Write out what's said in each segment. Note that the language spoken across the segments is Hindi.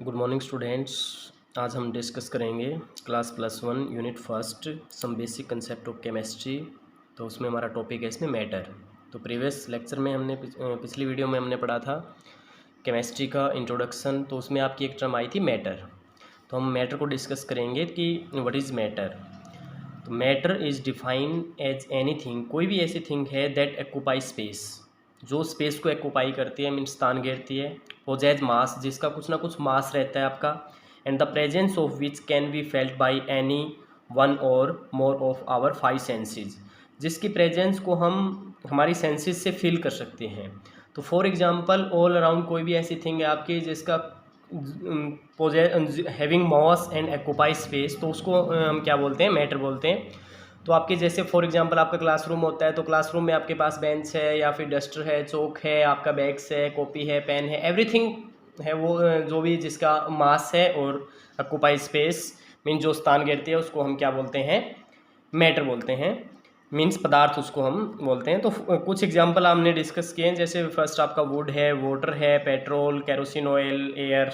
Good morning students. आज हम डिस्कस करेंगे class +1 unit first some basic concept of chemistry. तो उसमें हमारा टॉपिक है इसमें मैटर। तो प्रीवियस लेक्चर में हमने पिछली वीडियो में हमने पढ़ा था केमिस्ट्री का इंट्रोडक्शन। तो उसमें आपकी एक टर्म आई थी मैटर। तो हम मैटर को डिस्कस करेंगे कि व्हाट इज़ मैटर। तो matter is defined as anything, कोई भी ऐसी थिंग है दैट एक्यूपाई स्पेस, जो स्पेस को एक्यूपाई करती है, मीन स्थान घेरती है। पोजेज मास, जिसका कुछ ना कुछ मास रहता है आपका। And the presence of which can be felt by any one और मोर ऑफ आवर 5 सेंसेस, जिसकी प्रेजेंस को हम हमारी सेंसेस से फील कर सकते हैं। तो फॉर एग्जांपल ऑल अराउंड कोई भी ऐसी थिंग है आपकी जिसका having mass and occupy space, तो उसको हम क्या बोलते हैं, मैटर बोलते हैं। तो आपके जैसे फॉर एग्जांपल आपका क्लासरूम होता है, तो क्लासरूम में आपके पास बेंच है या फिर डस्टर है, चौक है, आपका बैग्स है, कॉपी है, पेन है, एवरीथिंग है वो जो भी जिसका मास है और ऑक्यूपाई स्पेस मीन जो स्थान घेरती है, उसको हम क्या बोलते हैं, मैटर बोलते हैं। मीन्स पदार्थ उसको हम बोलते हैं। तो कुछ एग्जांपल हमने डिस्कस किए हैं, जैसे फर्स्ट आपका वुड है, वाटर है, पेट्रोल, केरोसिन ऑयल, एयर।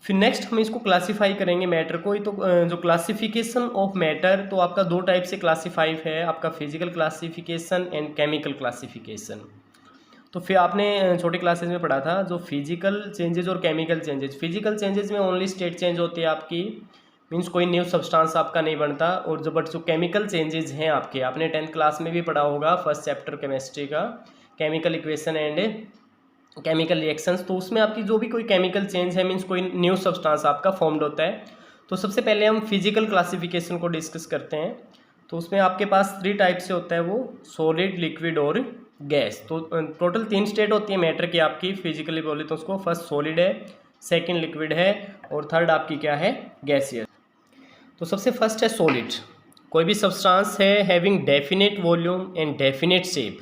फिर नेक्स्ट हम इसको क्लासीफाई करेंगे मैटर को। तो जो क्लासिफिकेशन ऑफ मैटर, तो आपका दो टाइप से क्लासीफाई है, आपका physical classification and chemical classification. तो फिर आपने छोटे क्लासेस में पढ़ा था जो फिजिकल चेंजेस और केमिकल चेंजेस। फिजिकल चेंजेस में ओनली स्टेट चेंज होती है आपकी, मीन्स कोई न्यू सब्सटेंस आपका नहीं बनता। और जो केमिकल चेंजेस हैं आपके, आपने 10th क्लास में भी पढ़ा होगा फर्स्ट चैप्टर केमिस्ट्री का, chemical equation and chemical reactions. तो उसमें आपकी जो भी कोई केमिकल चेंज है, मीन्स कोई न्यू सब्सटेंस आपका फॉर्म्ड होता है। तो सबसे पहले हम फिजिकल क्लासिफिकेशन को डिस्कस करते हैं। तो उसमें आपके पास 3 टाइप से होता है वो, सॉलिड, लिक्विड और गैस। तो टोटल 3 स्टेट होती है मैटर की आपकी, फिजिकली बोले तो उसको फर्स्ट सॉलिड है, सेकेंड लिक्विड है और थर्ड आपकी क्या है, गैसियस। तो सबसे फर्स्ट है सॉलिड। कोई भी सब्सटेंस है having definite volume and definite shape,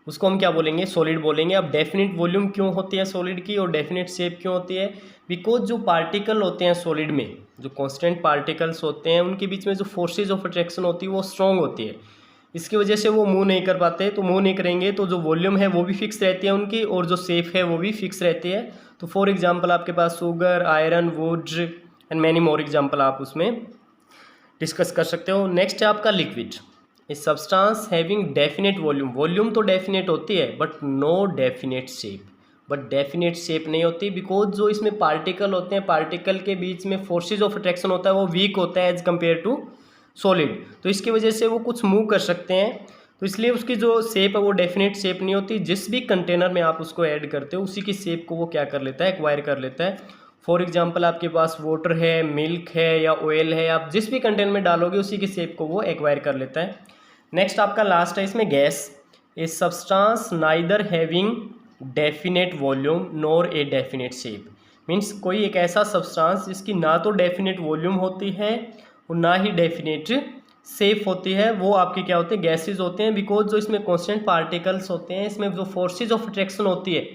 उसको हम क्या बोलेंगे, सॉलिड बोलेंगे। अब डेफिनेट वॉल्यूम क्यों होती है सॉलिड की और डेफिनेट शेप क्यों होती है? बिकॉज जो पार्टिकल होते हैं सॉलिड में, जो कांस्टेंट पार्टिकल्स होते हैं, उनके बीच में जो फोर्सेज ऑफ अट्रैक्शन होती है वो स्ट्रॉन्ग होती है। इसकी वजह से वो मूव नहीं कर पाते। तो मूव नहीं करेंगे तो जो वॉल्यूम है वो भी फिक्स रहती है उनकी, और जो शेप है वो भी फिक्स रहती है। तो फॉर एग्जाम्पल आपके पास sugar, iron, wood and many more example आप उसमें डिस्कस कर सकते हो। नेक्स्ट है आपका liquid. A substance having definite volume, volume तो डेफिनेट होती है but no definite shape, but definite shape नहीं होती। बिकॉज जो इसमें पार्टिकल होते हैं, पार्टिकल के बीच में फोर्सेज ऑफ अट्रैक्शन होता है वो वीक होता है एज कम्पेयर टू सॉलिड। तो इसकी वजह से वो कुछ मूव कर सकते हैं, तो इसलिए उसकी जो शेप है वो डेफिनेट शेप नहीं होती। जिस भी कंटेनर में आप उसको ऐड करते हो उसी की शेप को वो क्या कर लेता है, एक्वायर कर लेता है। फॉर एग्जाम्पल आपके पास वाटर है, मिल्क है या ऑयल है, आप जिस भी कंटेनर में डालोगे उसी की शेप को वो एक्वायर कर लेता है। नेक्स्ट आपका लास्ट है इसमें gas. A substance neither having definite volume nor a definite shape, means कोई एक ऐसा सब्सटेंस जिसकी ना तो डेफिनेट वॉल्यूम होती है और ना ही डेफिनेट शेप होती है, वो आपकी क्या होते हैं, गैसेज होते हैं। बिकॉज जो इसमें कॉन्स्टेंट पार्टिकल्स होते हैं, इसमें जो फोर्सेज ऑफ अट्रैक्शन होती है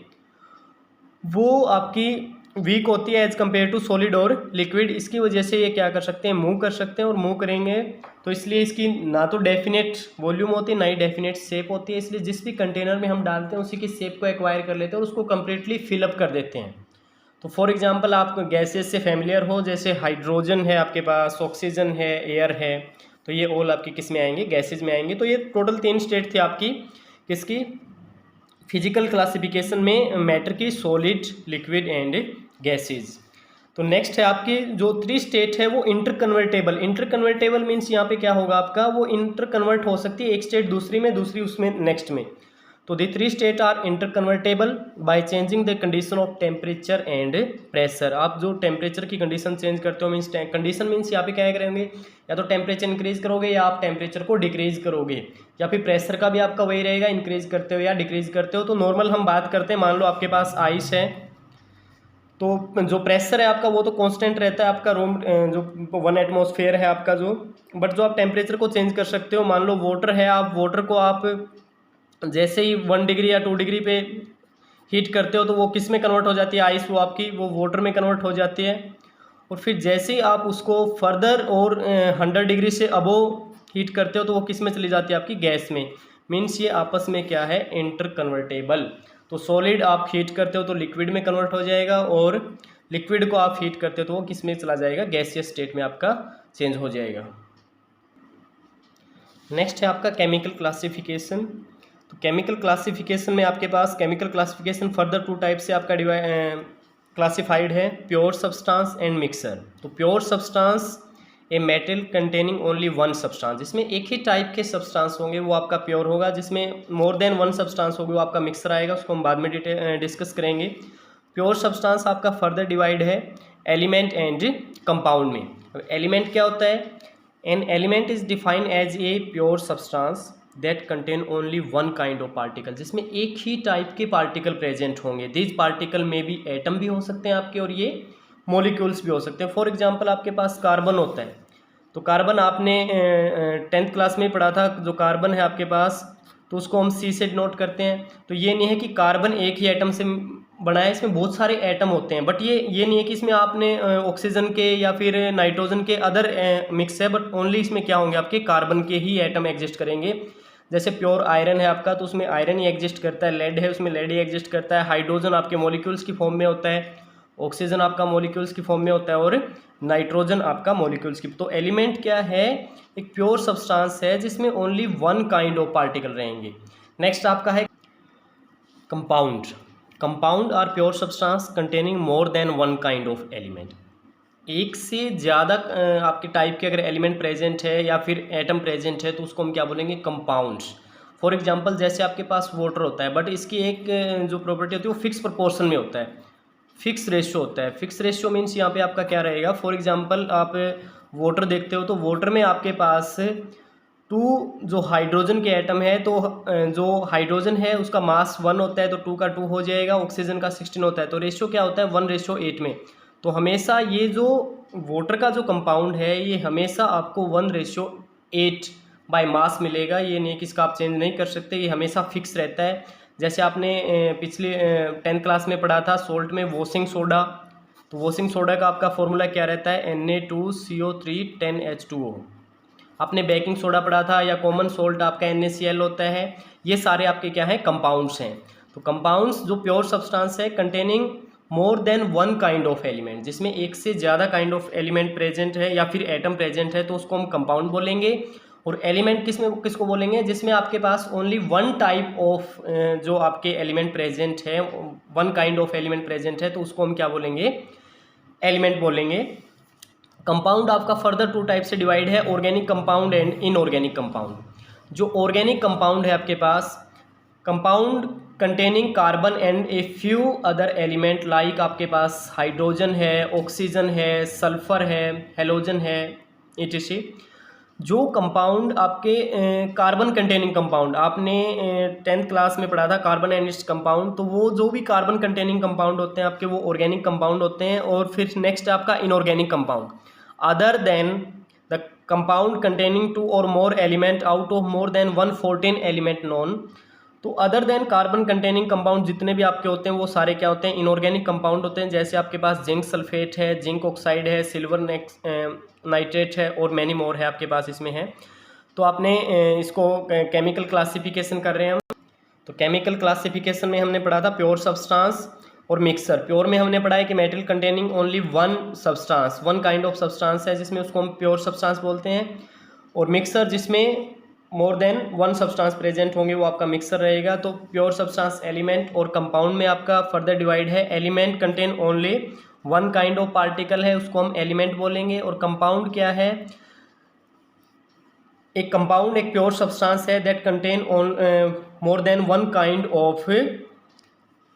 वो आपकी वीक होती है एज कम्पेयर टू सॉलिड और लिक्विड। इसकी वजह से ये क्या कर सकते हैं, मूव कर सकते हैं, और मूव करेंगे तो इसलिए इसकी ना तो डेफिनेट वॉल्यूम होती है ना ही डेफिनेट शेप होती है। इसलिए जिस भी कंटेनर में हम डालते हैं उसी की शेप को एक्वायर कर लेते हैं और उसको कम्प्लीटली फिलअप कर देते हैं। तो फॉर एग्जांपल आप गैसेस से फैमिलियर हो, जैसे हाइड्रोजन है आपके पास, ऑक्सीजन है, एयर है, तो ये ऑल आपकी किस में आएंगे, गैसेज में आएंगे। तो ये टोटल 3 स्टेट थी आपकी किसकी, फिजिकल क्लासिफिकेशन में मैटर की, सॉलिड, लिक्विड एंड गैसेज। तो नेक्स्ट है आपकी जो 3 स्टेट है वो इंटरकन्वर्टेबल। इंटरकन्वर्टेबल मीन्स यहाँ पे क्या होगा आपका, वो इंटरकन्वर्ट हो सकती है एक स्टेट दूसरी में, दूसरी उसमें नेक्स्ट में। तो the 3 state are interconvertible by changing the condition of temperature and pressure. आप जो टेम्परेचर की कंडीशन चेंज करते हो, मीन्स कंडीशन मीन्स यहाँ पे क्या करेंगे, या तो टेम्परेचर इंक्रीज करोगे या आप टेम्परेचर को डिक्रीज करोगे, या फिर प्रेशर का भी आपका वही रहेगा, इंक्रीज करते हो या डिक्रीज करते हो। तो नॉर्मल हम बात करते हैं, मान लो आपके पास आइस है, तो जो प्रेशर है आपका वो तो कांस्टेंट रहता है आपका, रूम जो 1 एटमॉस्फेयर है आपका जो, बट जो आप टेम्परेचर को चेंज कर सकते हो, मान लो वाटर है, आप वाटर को आप जैसे ही 1 डिग्री या 2 डिग्री पे हीट करते हो तो वो किस में कन्वर्ट हो जाती है, आइस, वो आपकी वो वाटर में कन्वर्ट हो जाती है। और फिर जैसे ही आप उसको फर्दर और 100 डिग्री से अबोव हीट करते हो तो वो किस में चली जाती है, आपकी गैस में। मीन्स ये आपस में क्या है, इंटर कन्वर्टेबल। तो सॉलिड आप हीट करते हो तो लिक्विड में कन्वर्ट हो जाएगा, और लिक्विड को आप हीट करते हो तो वो किस में चला जाएगा, गैसियस स्टेट में आपका चेंज हो जाएगा। नेक्स्ट है आपका केमिकल क्लासिफिकेशन। तो केमिकल क्लासिफिकेशन में आपके पास केमिकल क्लासिफिकेशन फर्दर 2 टाइप से आपका क्लासिफाइड है, प्योर सब्सटेंस एंड मिक्सर। तो pure substance a metal containing only one substance, जिसमें एक ही टाइप के सब्सटेंस होंगे वो आपका प्योर होगा। जिसमें मोर देन वन सब्सटेंस होगी वो आपका मिक्सर आएगा, उसको हम बाद में डिस्कस करेंगे। प्योर सब्सटेंस आपका फर्दर डिवाइड है एलिमेंट एंड कंपाउंड में। एलिमेंट क्या होता है, an element is defined as a pure substance that contain only one kind of particle, जिसमें एक ही टाइप के पार्टिकल प्रेजेंट होंगे। दिस पार्टिकल में भी एटम भी हो सकते हैं आपके, और ये मॉलिक्यूल्स भी हो सकते हैं। फॉर एग्जांपल आपके पास कार्बन होता है, तो कार्बन आपने 10th क्लास में पढ़ा था, जो कार्बन है आपके पास तो उसको हम C से डिनोट करते हैं। तो ये नहीं है कि कार्बन एक ही एटम से बना है, इसमें बहुत सारे एटम होते हैं। बट ये नहीं है कि इसमें आपने ऑक्सीजन के या फिर नाइट्रोजन के अदर मिक्स है, बट ओनली इसमें क्या होंगे, आपके कार्बन के ही एटम एग्जिस्ट करेंगे। जैसे प्योर आयरन है आपका, तो उसमें आयरन ही एग्जिस्ट करता है। लेड है, उसमें लेड ही एग्जिस्ट करता है। हाइड्रोजन आपके मॉलिक्यूल्स की फॉर्म में होता है, ऑक्सीजन आपका मॉलिक्यूल्स की फॉर्म में होता है, और नाइट्रोजन आपका मॉलिक्यूल्स की। तो एलिमेंट क्या है, एक प्योर सब्सटेंस है जिसमें only one kind of particle रहेंगे। नेक्स्ट आपका है compound. Compound are pure substance containing more than one kind of element. एक से ज़्यादा आपके टाइप के अगर एलिमेंट प्रेजेंट है या फिर एटम प्रेजेंट है तो उसको हम क्या बोलेंगे, कंपाउंड्स। फॉर एग्जांपल जैसे आपके पास वाटर होता है, बट इसकी एक जो प्रॉपर्टी होती है वो फिक्स प्रोपोर्शन में होता है, फिक्स रेशियो होता है। फिक्स रेशियो मीन्स यहाँ पे आपका क्या रहेगा, फॉर एग्जांपल आप वाटर देखते हो तो वाटर में आपके पास 2 जो हाइड्रोजन के एटम है, तो जो हाइड्रोजन है उसका मास 1 होता है तो 2 का 2 हो जाएगा, ऑक्सीजन का 16 होता है, तो रेशियो क्या होता है 1:8 में। तो हमेशा ये जो वाटर का जो कंपाउंड है ये हमेशा आपको 1:8 बाय मास मिलेगा। ये नहीं कि इसका आप चेंज नहीं कर सकते, ये हमेशा फिक्स रहता है। जैसे आपने पिछले 10th क्लास में पढ़ा था सोल्ट में वॉशिंग सोडा, तो वॉशिंग सोडा का आपका फॉर्मूला क्या रहता है, Na2CO3 10H2O। आपने बेकिंग सोडा पढ़ा था, या कॉमन सोल्ट आपका NaCl होता है। ये सारे आपके क्या हैं, कंपाउंड्स हैं। तो कंपाउंड्स जो प्योर सब्सटेंस है containing more than one kind of element, जिसमें एक से ज़्यादा काइंड ऑफ एलिमेंट प्रेजेंट है या फिर एटम प्रेजेंट है तो उसको हम कंपाउंड बोलेंगे। और एलिमेंट किसको बोलेंगे, जिसमें आपके पास ओनली वन टाइप ऑफ जो आपके एलिमेंट प्रेजेंट है, one kind of element present है तो उसको हम क्या बोलेंगे, एलिमेंट बोलेंगे। कंपाउंड आपका फर्दर 2 टाइप से डिवाइड है, organic compound and inorganic compound. जो ऑर्गेनिक कंपाउंड है आपके पास, compound containing carbon and a few other element, like आपके पास हाइड्रोजन है, ऑक्सीजन है, सल्फर है, हेलोजन है, etc। जो कंपाउंड आपके कार्बन कंटेनिंग कंपाउंड, आपने 10th क्लास में पढ़ा था कार्बन एंड इट्स कंपाउंड, तो वो जो भी कार्बन कंटेनिंग कंपाउंड होते हैं आपके वो ऑर्गेनिक कंपाउंड होते हैं। और फिर नेक्स्ट आपका inorganic compound, other than the compound containing 2 और more element out of more than 114 element known. तो other than carbon containing compound जितने भी आपके होते हैं वो सारे क्या होते हैं, इनऑर्गेनिक कंपाउंड होते हैं। जैसे आपके पास जिंक सल्फेट है, जिंक ऑक्साइड है, सिल्वर नाइट्रेट है, और मैनी मोर है आपके पास इसमें है। तो आपने इसको केमिकल क्लासिफिकेशन कर रहे हैं हम। तो केमिकल क्लासिफिकेशन में हमने पढ़ा था प्योर सब्सटेंस और मिक्सर। प्योर में हमने पढ़ा है कि metal containing only one substance, one kind of substance है जिसमें उसको हम प्योर सब्सटेंस बोलते हैं। और मिक्सर जिसमें मोर देन वन सब्सटेंस प्रेजेंट होंगे वो आपका मिक्सर रहेगा। तो प्योर सब्सटेंस एलिमेंट, और कंपाउंड में आपका फर्दर डिवाइड है, element contain only one kind of particle है उसको हम एलिमेंट बोलेंगे। और कंपाउंड क्या है, एक कंपाउंड एक प्योर सब्सटेंस है that contain more than one kind of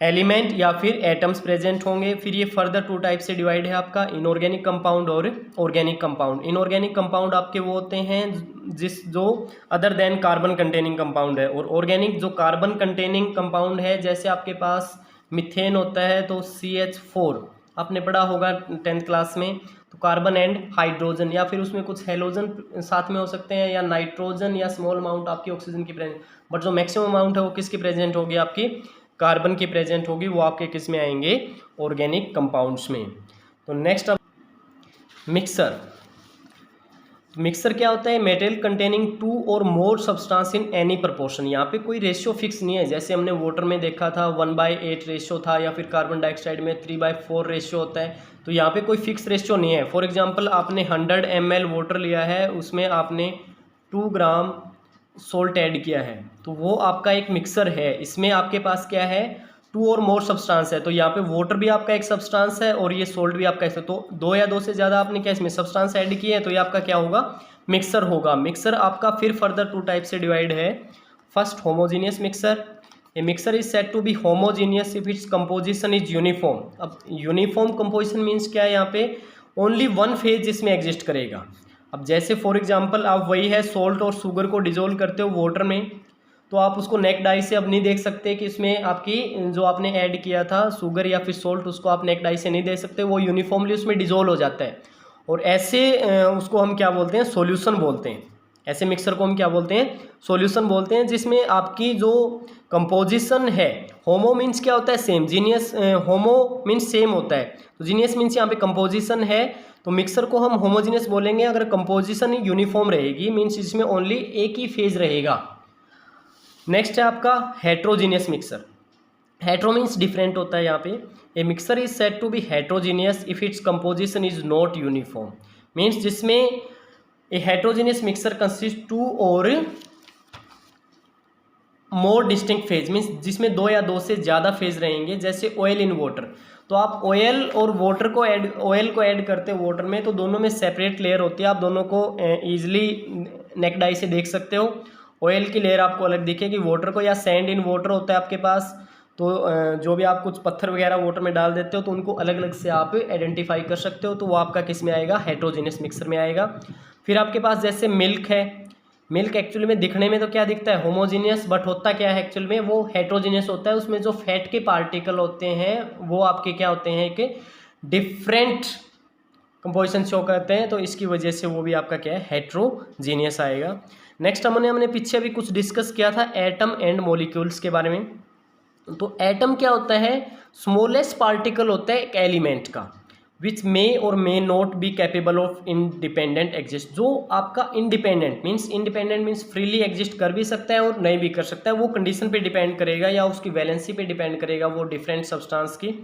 element या फिर एटम्स प्रेजेंट होंगे। फिर ये फर्दर 2 टाइप से डिवाइड है आपका, इनऑर्गेनिक कंपाउंड और ऑर्गेनिक कंपाउंड। इनऑर्गेनिक कंपाउंड आपके वो होते हैं जो other than carbon containing compound है। और ऑर्गेनिक जो कार्बन कंटेनिंग कंपाउंड है, जैसे आपके पास मिथेन होता है तो CH4 आपने पढ़ा होगा 10th क्लास में। तो कार्बन एंड हाइड्रोजन, या फिर उसमें कुछ हेलोजन साथ में हो सकते हैं, या नाइट्रोजन, या स्मॉल अमाउंट आपकी ऑक्सीजन की प्रेजेंट। बट जो मैक्सिमम अमाउंट है वो किसकी प्रेजेंट होगी, आपकी कार्बन की प्रेजेंट होगी, वो आपके किस में आएंगे, ऑर्गेनिक कंपाउंड्स में। तो नेक्स्ट अब मिक्सर। तो मिक्सर क्या होता है, मेटेरियल कंटेनिंग 2 और more substance in any proportion. यहाँ पे कोई रेशियो फिक्स नहीं है, जैसे हमने वाटर में देखा था 1/8 रेशियो था, या फिर कार्बन डाइऑक्साइड में 3/4 रेशियो होता है। तो यहाँ पे कोई फिक्स रेशियो नहीं है। फॉर एग्जांपल आपने 100 ml वाटर लिया है, उसमें आपने 2 ग्राम सोल्ट ऐड किया है, तो वो आपका एक मिक्सर है। इसमें आपके पास क्या है, 2 और मोर सब्सटेंस है। तो यहाँ पे वाटर भी आपका एक सब्सटेंस है और ये सोल्ट भी आपका है। तो 2 या 2 से ज़्यादा आपने क्या इसमें सब्सटेंस ऐड किए हैं, तो ये आपका क्या होगा, मिक्सर होगा। मिक्सर आपका फिर फर्दर 2 टाइप से डिवाइड है। First homogeneous mixture. A mixture is said to be homogeneous if its composition is uniform. अब यूनिफॉर्म कंपोजिशन मीन्स क्या है, यहाँ पे ओनली वन फेज इसमें एग्जिस्ट करेगा। अब जैसे फॉर एग्जांपल आप वही है सोल्ट और शुगर को डिजोल्व करते हो वाटर में, तो आप उसको नेक्ड आई से अब नहीं देख सकते कि इसमें आपकी जो आपने ऐड किया था शुगर या फिर सोल्ट, उसको आप नेक्ड आई से नहीं देख सकते, वो यूनिफॉर्मली उसमें डिजोल्व हो जाता है। और ऐसे उसको हम क्या बोलते हैं, सॉल्यूशन बोलते हैं। ऐसे मिक्सर को हम क्या बोलते हैं, सॉल्यूशन बोलते हैं, जिसमें आपकी जो कंपोजिशन है, होमो मीन्स क्या होता है, सेम, जीनियस, होमो मीन्स सेम होता है, तो जीनियस मीन्स यहाँ पे कंपोजिशन है, तो मिक्सर को हम होमोजीनियस बोलेंगे अगर कंपोजिशन यूनिफॉर्म रहेगी, मीन्स इसमें ओनली एक ही फेज रहेगा। नेक्स्ट है आपका heterogeneous mixture. Hetero means different होता है यहाँ पे। A mixture is said to be heterogeneous if its composition is not uniform, means जिसमें ए हेट्रोजीनियस मिक्सर कंसिस्ट 2 और मोर डिस्टिंक्ट फेज, मीन्स जिसमें 2 या 2 से ज़्यादा फेज रहेंगे। जैसे ऑयल इन वाटर, तो आप ऑयल और वाटर को ऐड करते हो वाटर में, तो दोनों में सेपरेट लेयर होती है, आप दोनों को ईजिली नेक्ड आई से देख सकते हो। ऑयल की लेयर आपको अलग दिखेगी, वाटर को, या सैंड इन वाटर होता है आपके पास, तो जो भी आप कुछ पत्थर वगैरह वाटर में डाल देते हो तो उनको अलग अलग से आप आइडेंटिफाई कर सकते हो, तो वो आपका किस में आएगा, हेट्रोजीनियस मिक्सर में आएगा। फिर आपके पास जैसे मिल्क है, मिल्क एक्चुअली में दिखने में तो क्या दिखता है, होमोजीनियस, बट होता क्या है एक्चुअल में, वो हेट्रोजीनियस होता है। उसमें जो फैट के पार्टिकल होते हैं वो आपके क्या होते हैं कि डिफरेंट कंपोजिशन शो करते हैं, तो इसकी वजह से वो भी आपका क्या है, हेट्रोजीनियस आएगा। नेक्स्ट हमने पीछे अभी कुछ डिस्कस किया था एटम एंड मॉलिक्यूल्स के बारे में। तो एटम क्या होता है, स्मॉलेस्ट पार्टिकल होता है एक एलिमेंट का, विच मे और may not be capable of independent exist. जो आपका इंडिपेंडेंट मीन्स फ्रीली एग्जिस्ट कर भी सकता है और नहीं भी कर सकता है, वो कंडीशन पे डिपेंड करेगा या उसकी वैलेंसी पे डिपेंड करेगा, वो डिफरेंट सब्सटेंस की।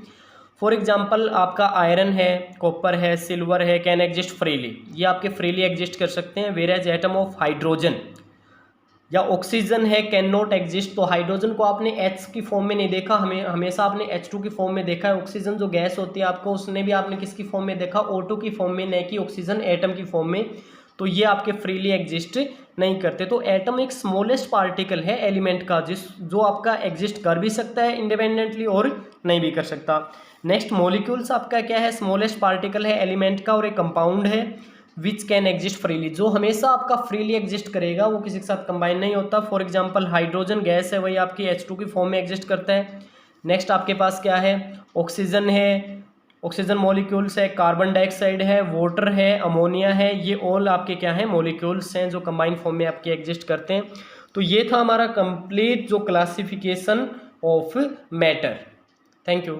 फॉर एग्जाम्पल आपका आयरन है, कॉपर है, सिल्वर है, कैन एग्जिस्ट फ्रीली, ये आपके फ्रीली एग्जिस्ट कर सकते हैं। वेयरएज एटम ऑफ हाइड्रोजन या ऑक्सीजन है, कैन नॉट एग्जिस्ट। तो हाइड्रोजन को आपने H की फॉर्म में नहीं देखा, हमेशा आपने H2 की फॉर्म में देखा है। ऑक्सीजन जो गैस होती है आपको, उसने भी आपने किसकी फॉर्म में देखा, O2 की फॉर्म में, नहीं कि ऑक्सीजन एटम की फॉर्म में। तो ये आपके फ्रीली एग्जिस्ट नहीं करते। तो एटम एक स्मॉलेस्ट पार्टिकल है एलिमेंट का, जो आपका एग्जिस्ट कर भी सकता है इंडिपेंडेंटली और नहीं भी कर सकता। नेक्स्ट मॉलिक्यूल्स आपका क्या है, स्मॉलेस्ट पार्टिकल है एलिमेंट का और एक कंपाउंड है विच कैन एग्जिस्ट फ्रीली, जो हमेशा आपका फ्रीली एग्जिस्ट करेगा, वो किसी के साथ कंबाइन नहीं होता। फॉर एग्जांपल हाइड्रोजन गैस है, वही आपकी H2 की फॉर्म में एग्जिस्ट करता है। नेक्स्ट आपके पास क्या है, ऑक्सीजन है, ऑक्सीजन मॉलिक्यूल्स है, कार्बन डाइऑक्साइड है, वाटर है, अमोनिया है, ये ऑल आपके क्या है, मॉलिक्यूल्स हैं जो कंबाइन फॉर्म में आपके एग्जिस्ट करते हैं। तो ये था हमारा कंप्लीट जो classification of matter. Thank you.